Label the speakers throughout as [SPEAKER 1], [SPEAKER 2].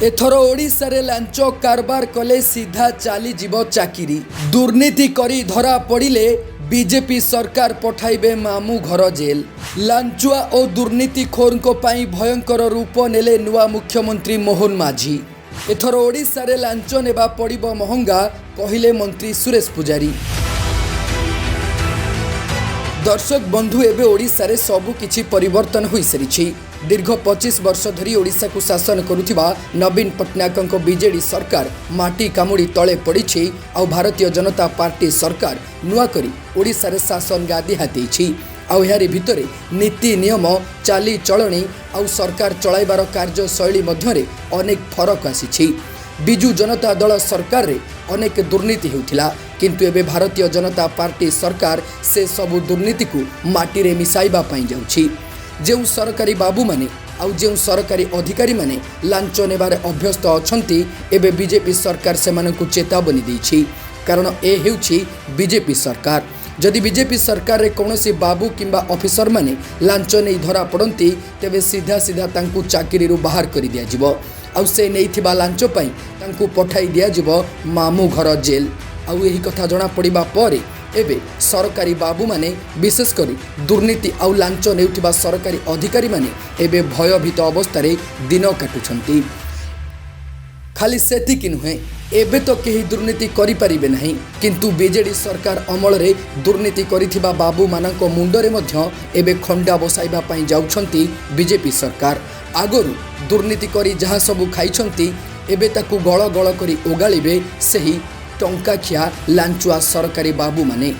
[SPEAKER 1] एथर ओडिशा रे लांच कारबार कले सीधा चली जीव चाकिरी दुर्नीति करी धरा पड़िले बीजेपी सरकार पठाइबे मामू घर जेल। लांचुआ और दुर्नीतिखोर भयंकर रूप नेले नुआ मुख्यमंत्री मोहन माझी। एथर ओडिशा रे लांच नेबा पड़िबो महंगा कहिले मंत्री सुरेश पुजारी। दर्शक बंधु एबे ओडिशा रे सबु किछि परिवर्तन होई सारिछि। दीर्घ 25 वर्ष धरी ओडिशा को शासन करुथिबा नवीन पट्टनायक बीजेडी सरकार माटी कामुड़ी तले पड़ी आउ भारतीय जनता पार्टी सरकार नुआ करी ओडिशा रे शासन गादी हाथी आउ यारी भितरे नीति नियम चाली चलणी आउ सरकार चलाइबार कार्यशैली मध्यरे अनेक फरक आसी। बिजु जनता दल सरकार रे अनेक दुर्नीति होउथिला किंतु एबे भारतीय जनता पार्टी सरकार से सबु दुर्नीति को माटी रे मिसाइबा पई जाउछि। जो सरकारी बाबू माने आउ जो सरकारी अधिकारी माने लांच नेबारे अभ्यस्त अछंती एबे बीजेपी सरकार सेमानकु चेतावनी दैछि। कारण ए हेउछि बीजेपी सरकार। जदि बीजेपी सरकार रे कोनोसी बाबू किंबा ऑफिसर माने लांच नै धरा पड़ंती तेबे सीधा सीधा तांकु चाकरी रु बाहर करि दिया जिवो आउ से नैथिबा लांच पई तांकु पठाई दिया जिवो मामू घर जेल। आउ एही कथा जणा पड़िबा परे एबे सरकारी बाबू माने विशेष करी दुर्नीति आउ लांच नेउथिबा सरकारी अधिकारी माने एबे भयभीत अवस्था दिन काटुछंती। खाली सेतिकी नुहे एबे तो केही दुर्नीति करि परिबे नहीं किंतु बीजेडी सरकार अमल रे दुर्नीति करिथिबा बाबू मानक मुंडरे मध्य एबे खंडा बसाइबा पई जाउछंती बीजेपी सरकार। आगरु दुर्नीति करी जहा सबु खाइछंती एबे ताकू गळ गळ करी ओगाळिबे सेही टंकाखिया लांचुआ सरकारी बाबू माने।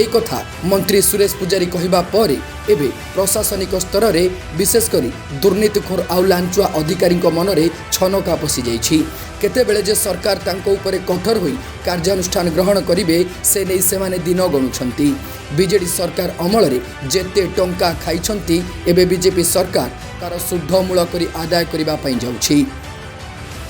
[SPEAKER 1] एक कथा मंत्री सुरेश पुजारी कहिबा परे एबे प्रशासनिक स्तर रे विशेष करी दुर्नीतिखोर आउ लांचुआ अधिकारी मनरे छनका पसी जाइछि। केतेबेले जे सरकार तांको उपरे कठोर होई कार्यानुष्ठान ग्रहण करिवे से नै सेमाने दिन गणुछंती। बीजेडी सरकार अमल रे जेते टंका खाइछंती एबे बीजेपी सरकार तार शुद्ध मूल करी आदाय करिबा पई जाउछि।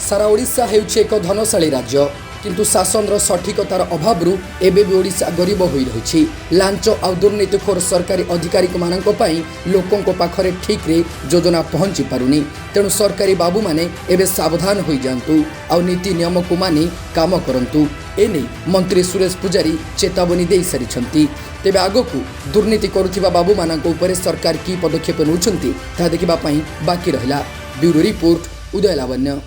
[SPEAKER 1] सारा ओडिशा हेउछि एक धनशाली राज्य किंतु शासन सठिकतार अभाव एबे भी ओडिशा गरीब होई रहिछि। लांच आ दुर्नीतिखोर सरकारी अधिकारी मानक पई लोकंक पाखरे ठीक रे योजना पहुंची पारुनी। तेणु सरकारी बाबू माने एबे सावधान होई जांतु आ नीति नियम को मानी काम करंतु एने मंत्री सुरेश पुजारी चेतावनी दे सारिछंती। तेबे आगकू दुर्नीति करुथिबा बाबू मानक उपरे सरकार की पदक्षेप नउछंती ता देखिबा पई बाकी रहिला। ब्यूरो रिपोर्ट उदय लावण्य।